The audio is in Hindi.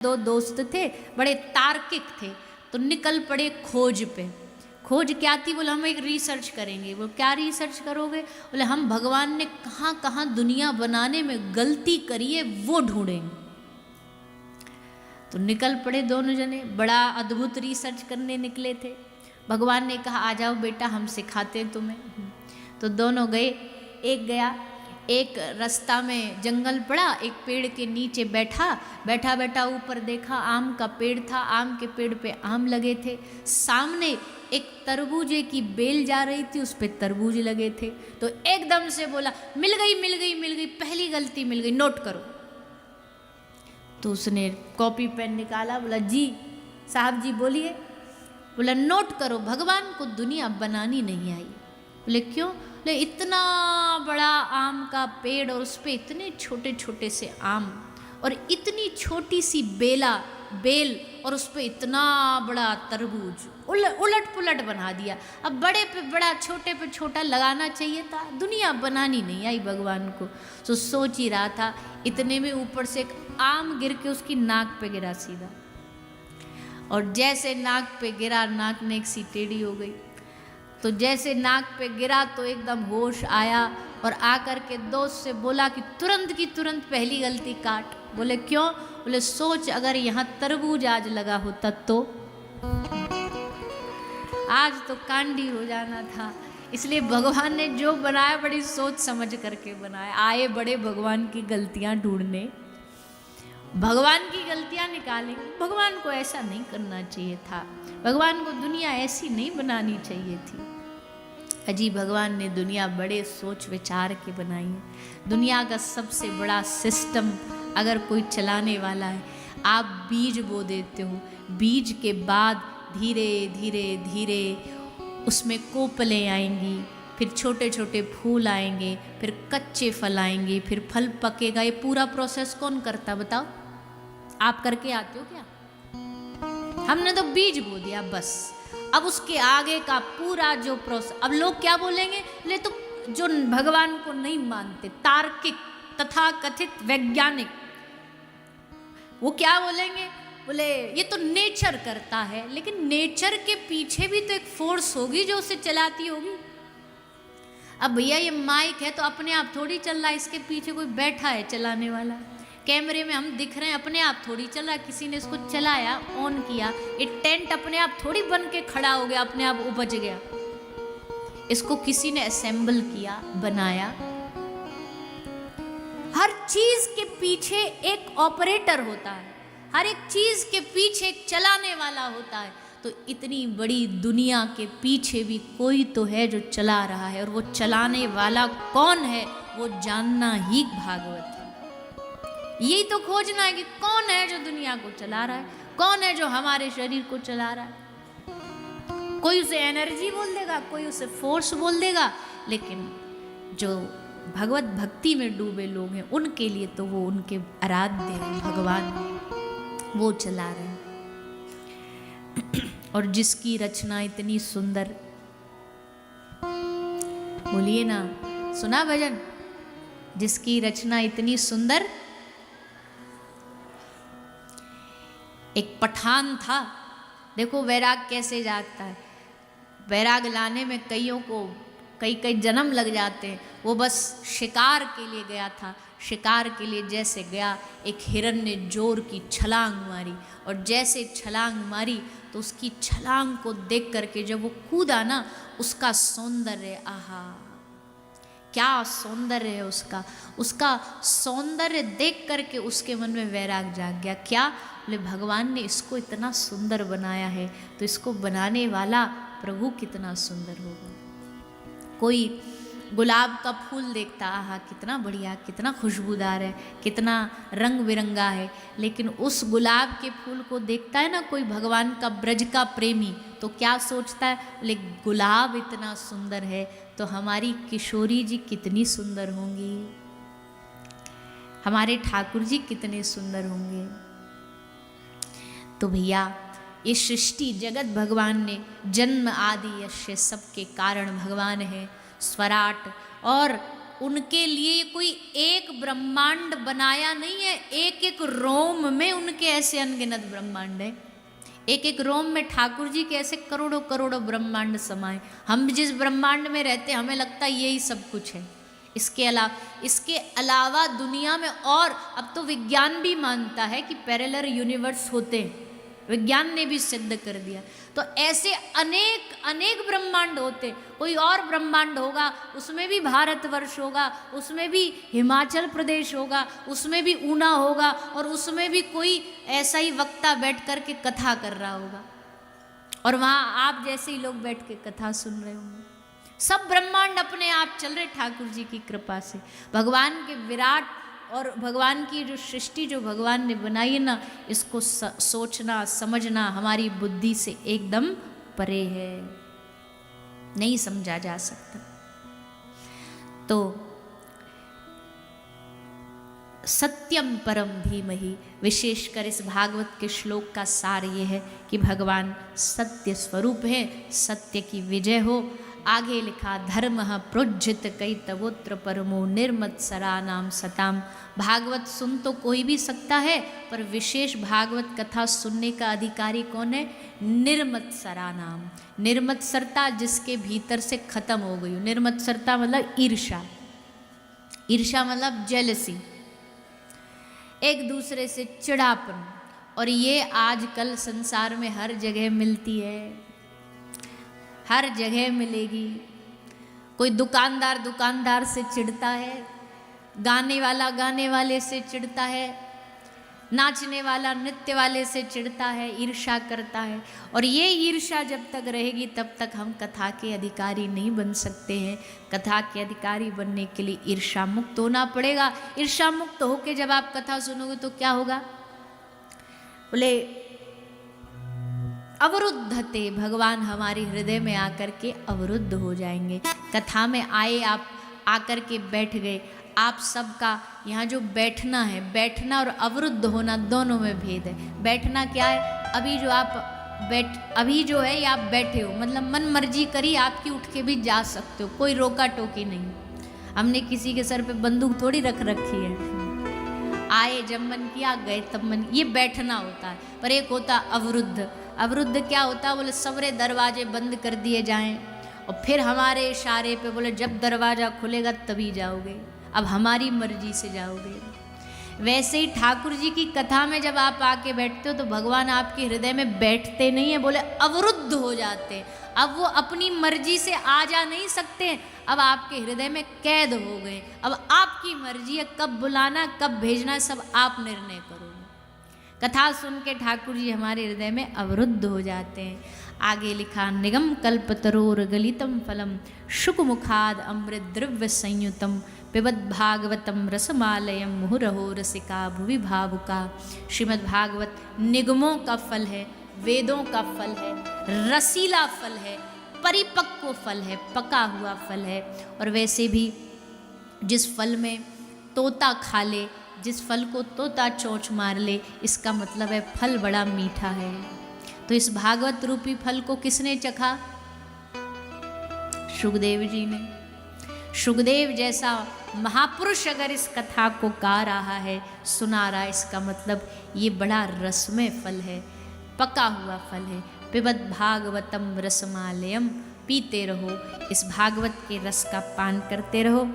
दो दोस्त थे, बड़े तार्किक थे, तो निकल पड़े खोज पे। खोज क्या थी? बोले हम एक रिसर्च करेंगे। वो क्या रिसर्च करोगे? बोले हम भगवान ने कहाँ कहाँ दुनिया बनाने में गलती करी है वो ढूंढेंगे। तो निकल पड़े दोनों जने, बड़ा अद्भुत रिसर्च करने निकले थे। भगवान ने कहा आ जाओ बेटा हम सिखाते हैं तुम्हें। तो दोनों गए। एक गया, एक रास्ता में जंगल पड़ा, एक पेड़ के नीचे बैठा ऊपर देखा आम का पेड़ था, आम के पेड़ पे आम लगे थे। सामने एक तरबूजे की बेल जा रही थी, उस पे तरबूज लगे थे। तो एकदम से बोला मिल गई, पहली गलती मिल गई, नोट करो। तो उसने कॉपी पेन निकाला, बोला जी साहब जी बोलिए। बोला नोट करो, भगवान को दुनिया बनानी नहीं आई। बोले क्यों? बोले इतना बड़ा आम का पेड़ और उस पर इतने छोटे छोटे से आम और इतनी छोटी सी बेल और उस पर इतना बड़ा तरबूज, उलट पुलट बना दिया। अब बड़े पे बड़ा छोटे पे छोटा लगाना चाहिए था, दुनिया बनानी नहीं आई भगवान को। तो सोच ही रहा था, इतने में ऊपर से एक आम गिर के उसकी नाक पे गिरा सीधा, और जैसे नाक पे गिरा नाक में एक सी टेढ़ी हो गई। तो जैसे नाक पे गिरा तो एकदम होश आया और आकर के दोस्त से बोला कि तुरंत की तुरंत पहली गलती काट। बोले क्यों? बोले सोच अगर यहाँ तरबूज आज लगा होता तो आज तो कांडी हो जाना था। इसलिए भगवान ने जो बनाया बड़ी सोच समझ करके बनाया। आए बड़े भगवान की गलतियां ढूंढने, भगवान की गलतियां निकालेंगे। भगवान को ऐसा नहीं करना चाहिए था, भगवान को दुनिया ऐसी नहीं बनानी चाहिए थी। अजी भगवान ने दुनिया बड़े सोच विचार के बनाई है। दुनिया का सबसे बड़ा सिस्टम अगर कोई चलाने वाला है, आप बीज बो देते हो, बीज के बाद धीरे धीरे धीरे उसमें कोपलें आएंगी, फिर छोटे छोटे फूल आएंगे, फिर कच्चे फल आएंगे, फिर फल पकेगा। ये पूरा प्रोसेस कौन करता बताओ? आप करके आते हो क्या? हमने तो बीज बो दिया बस। अब उसके आगे का पूरा जो प्रोसेस, अब लोग क्या बोलेंगे? ले तो जो भगवान को नहीं मानते, तार्किक तथा कथित वैज्ञानिक, वो क्या बोलेंगे? बोले ये तो नेचर करता है। लेकिन नेचर के पीछे भी तो एक फोर्स होगी जो उसे चलाती होगी। अब भैया ये माइक है तो अपने आप थोड़ी चल रहा है, इसके पीछे कोई बैठा है चलाने वाला। कैमरे में हम दिख रहे हैं, अपने आप थोड़ी चल रहा है, किसी ने इसको चलाया, ऑन किया। ये टेंट अपने आप थोड़ी बन के खड़ा हो गया, अपने आप उपज गया। इसको किसी ने असेंबल किया, बनाया। हर चीज के पीछे एक ऑपरेटर होता है, हर एक चीज के पीछे एक चलाने वाला होता है। तो इतनी बड़ी दुनिया के पीछे भी कोई तो है जो चला रहा है, और वो चलाने वाला कौन है वो जानना ही भागवत है। यही तो खोजना है कि कौन है जो दुनिया को चला रहा है, कौन है जो हमारे शरीर को चला रहा है। कोई उसे एनर्जी बोल देगा, कोई उसे फोर्स बोल देगा, लेकिन जो भगवत भक्ति में डूबे लोग हैं उनके लिए तो वो उनके आराध्य हैं, भगवान वो चला रहे हैं। और जिसकी रचना इतनी सुंदर, बोलिए ना, सुना भजन? जिसकी रचना इतनी सुंदर। एक पठान था, देखो वैराग कैसे जागता है। वैराग लाने में कईयों को कई जन्म लग जाते हैं। वो बस शिकार के लिए गया था। शिकार के लिए जैसे गया, एक हिरन ने जोर की छलांग मारी, और जैसे छलांग मारी तो उसकी छलांग को देख करके जब वो कूदा ना, उसका सौंदर्य, आहा क्या सौंदर्य है उसका सौंदर्य देख करके उसके मन में वैराग जाग गया। क्या? बोले भगवान ने इसको इतना सुंदर बनाया है तो इसको बनाने वाला प्रभु कितना सुंदर होगा। कोई गुलाब का फूल देखता, आहा कितना बढ़िया, कितना खुशबूदार है, कितना रंग बिरंगा है, लेकिन उस गुलाब के फूल को देखता है ना कोई भगवान का ब्रज का प्रेमी, तो क्या सोचता है? बोले गुलाब इतना सुंदर है तो हमारी किशोरी जी कितनी सुंदर होंगी, हमारे ठाकुर जी कितने सुंदर होंगे। तो भैया ये सृष्टि जगत भगवान ने, जन्म आदि यश सबके कारण भगवान है, स्वराट। और उनके लिए कोई एक ब्रह्मांड बनाया नहीं है, एक एक रोम में उनके ऐसे अनगिनत ब्रह्मांड है। एक एक रोम में ठाकुर जी के ऐसे करोड़ों करोड़ों ब्रह्मांड समाये। हम जिस ब्रह्मांड में रहते हैं हमें लगता है यही सब कुछ है। इसके अलावा दुनिया में और अब तो विज्ञान भी मानता है कि पैरेलल यूनिवर्स होते हैं, विज्ञान ने भी सिद्ध कर दिया। तो ऐसे अनेक अनेक ब्रह्मांड होते, कोई और ब्रह्मांड होगा उसमें भी भारतवर्ष होगा, उसमें भी हिमाचल प्रदेश होगा, उसमें भी ऊना होगा, और उसमें भी कोई ऐसा ही वक्ता बैठ कर के कथा कर रहा होगा, और वहाँ आप जैसे ही लोग बैठ के कथा सुन रहे होंगे। सब ब्रह्मांड अपने आप चल रहे ठाकुर जी की कृपा से। भगवान के विराट और भगवान की जो सृष्टि जो भगवान ने बनाई है ना, इसको सोचना समझना हमारी बुद्धि से एकदम परे है, नहीं समझा जा सकता। तो सत्यम परम धीमहि, विशेषकर इस भागवत के श्लोक का सार ये है कि भगवान सत्य स्वरूप है, सत्य की विजय हो। आगे लिखा धर्म प्रोज्झित कई तवोत्र परमो निर्मत्सरा नाम सताम। भागवत सुन तो कोई भी सकता है, पर विशेष भागवत कथा सुनने का अधिकारी कौन है? निर्मत्सरा नाम। निर्मत्सरता जिसके भीतर से खत्म हो गई। निर्मत्सरता मतलब ईर्षा, ईर्षा मतलब जेलसी, एक दूसरे से चिड़ापन। और ये आजकल संसार में हर जगह मिलती है, हर जगह मिलेगी। कोई दुकानदार दुकानदार से चिढ़ता है, गाने वाला गाने वाले से चिढ़ता है, नाचने वाला नृत्य वाले से चिढ़ता है, ईर्षा करता है। और ये ईर्षा जब तक रहेगी तब तक हम कथा के अधिकारी नहीं बन सकते हैं। कथा के अधिकारी बनने के लिए ईर्षा मुक्त होना पड़ेगा। ईर्षा मुक्त होके जब आप कथा सुनोगे तो क्या होगा? बोले अवरुद्धते, भगवान हमारे हृदय में आकर के अवरुद्ध हो जाएंगे। कथा में आए, आप आकर के बैठ गए। आप सबका यहाँ जो बैठना है, बैठना और अवरुद्ध होना दोनों में भेद है। बैठना क्या है? अभी जो है आप बैठे हो, मतलब मन मर्जी करी आपकी, उठ के भी जा सकते हो, कोई रोका टोकी नहीं। हमने किसी के सर पे बंदूक थोड़ी रख रखी है। आए जब मन किया, गए तब मन, ये बैठना होता है। पर एक होता अवरुद्ध। अवरुद्ध क्या होता है? बोले सबरे दरवाजे बंद कर दिए जाएं और फिर हमारे इशारे पे बोले जब दरवाज़ा खुलेगा तभी जाओगे, अब हमारी मर्जी से जाओगे। वैसे ही ठाकुर जी की कथा में जब आप आके बैठते हो तो भगवान आपके हृदय में बैठते नहीं है, बोले अवरुद्ध हो जाते हैं। अब वो अपनी मर्जी से आ जा नहीं सकते, अब आपके हृदय में कैद हो गए। अब आपकी मर्जी है, कब बुलाना कब भेजना सब आप निर्णय करोगे। कथा सुन के ठाकुर जी हमारे हृदय में अवरुद्ध हो जाते हैं। आगे लिखा निगम कल्पतरोर गलितम फलम शुक मुखाद अमृत द्रव्य संयुतम पिबद भागवतम रसमालयम मुहुरहो रसिका भुवि भावुका। श्रीमद् भागवत निगमों का फल है, वेदों का फल है, रसीला फल है, परिपक्व फल है, पका हुआ फल है। और वैसे भी जिस फल में तोता खा ले, जिस फल को तोता चोंच मार ले, इसका मतलब है फल बड़ा मीठा है। तो इस भागवत रूपी फल को किसने चखा? शुकदेव जी ने। शुकदेव जैसा महापुरुष अगर इस कथा को गा रहा है, सुना रहा है, इसका मतलब ये बड़ा रसमय फल है, पका हुआ फल है। पिबद भागवतम रसमालयम, पीते रहो, इस भागवत के रस का पान करते रहो।